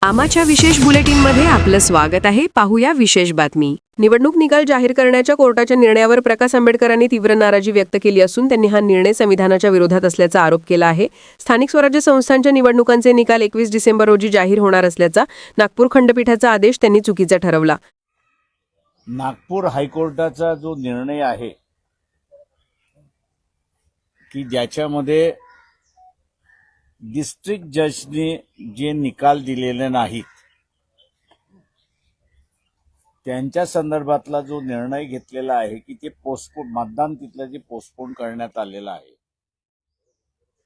आमाच्या विशेष बुलेटिनमध्ये आपलं स्वागत आहे. पाहूया विशेष बातमी. निवडणूक निकाल जाहीर करण्याच्या कोर्टाच्या निर्णयावर प्रकाश आंबेडकरांनी तीव्र नाराजी व्यक्त केली असून त्यांनी हा निर्णय संविधानाच्या विरोधात असल्याचा आरोप केला आहे. स्थानिक स्वराज्य संस्थांच्या निवडणुकांचे निकाल 21 डिसेंबर रोजी जाहीर होणार असल्याचा नागपूर खंडपीठाचा आदेश त्यांनी चुकीचा ठरवला. नागपूर हायकोर्टाचा जो निर्णय आहे की ज्याच्यामध्ये डिस्ट्रिक्ट जजने जे निकाल दिलेले नाहीत त्यांच्या संदर्भातला जो निर्णय घेतलेला आहे की ते पोस्टपोन मतदान तिथलं जे पोस्टपोन करण्यात आलेलं आहे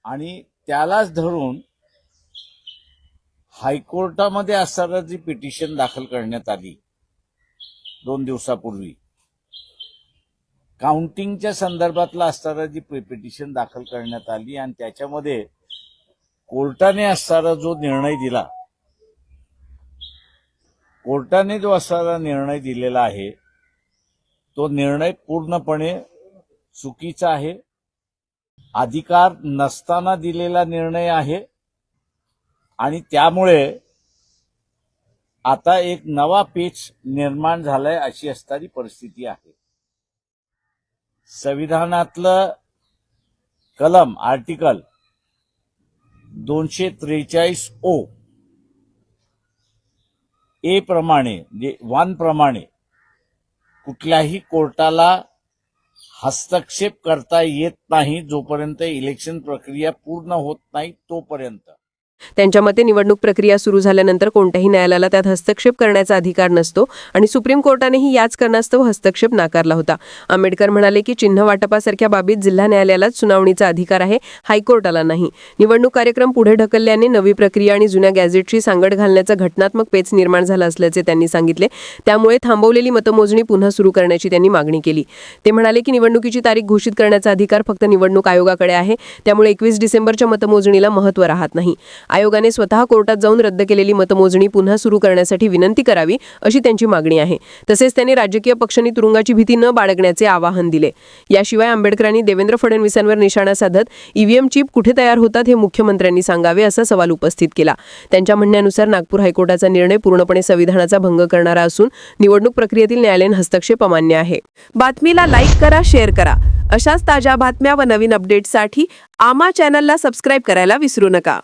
आणि त्यालाच धरून हायकोर्टामध्ये असताना जी पिटिशन दाखल करण्यात आली 2 दिवसापूर्वी काउंटिंगच्या संदर्भातला असताना जी पिटिशन दाखल करण्यात आली आणि त्याच्यामध्ये कोर्टाने असणारा जो निर्णय दिला कोर्टाने जो असणारा निर्णय दिलेला आहे तो निर्णय पूर्णपणे चुकीचा आहे. अधिकार नसताना दिलेला निर्णय आहे आणि त्यामुळे आता एक नवा पेच निर्माण झालाय अशी असणारी परिस्थिती आहे. संविधानातलं कलम आर्टिकल 243 ओ ए प्रमाणे जे 1 प्रमाणे कुठल्याही कोर्टाला हस्तक्षेप करता येत नाही जोपर्यंत इलेक्शन प्रक्रिया पूर्ण होत नाही तोपर्यंत. त्यांच्या मते निवडणूक प्रक्रिया सुरू झाल्यानंतर कोणत्याही न्यायालयाला त्यात हस्तक्षेप करण्याचा अधिकार नसतो आणि सुप्रीम कोर्टानेही याच कारणास्तव हस्तक्षेप नाकारला होता. आंबेडकर म्हणाले की चिन्ह वाटपासारख्या बाबीत जिल्हा न्यायालयालाच सुनावणीचा अधिकार आहे, हायकोर्टाला नाही. निवडणूक कार्यक्रम पुढे ढकलल्याने नवी प्रक्रिया आणि जुन्या गॅझेटची सांगड घालण्याचा घटनात्मक पेच निर्माण झाला असल्याचे त्यांनी सांगितले. त्यामुळे थांबवलेली मतमोजणी पुन्हा सुरू करण्याची त्यांनी मागणी केली. ते म्हणाले की निवडणुकीची तारीख घोषित करण्याचा अधिकार फक्त निवडणूक आयोगाकडे आहे, त्यामुळे 21 डिसेंबरच्या मतमोजणीला महत्त्व राहत नाही. आयोगाने स्वतः कोर्टात जाऊन रद्द केलेली मतमोजणी पुन्हा सुरू करण्यासाठी विनंती करावी अशी त्यांची मागणी आहे. तसेच त्यांनी राजकीय पक्षांनी तुरुंगाची भीती न बाळगण्याचे आवाहन दिले. याशिवाय आंबेडकरांनी देवेंद्र फडणवीसांवर निशाणा साधत ईव्हीएम चिप कुठे तयार होतात हे मुख्यमंत्र्यांनी सांगावे असा सवाल उपस्थित केला. त्यांच्या म्हणण्यानुसार नागपूर हायकोर्टाचा निर्णय पूर्णपणे संविधानाचा भंग करणारा असून निवडणूक प्रक्रियेतील न्यायालयीन हस्तक्षेप अमान्य आहे. बातमीला लाईक करा, शेअर करा. अशाच ताज्या बातम्या व नवीन अपडेट्ससाठी आमा चॅनलला सबस्क्राईब करायला विसरू नका.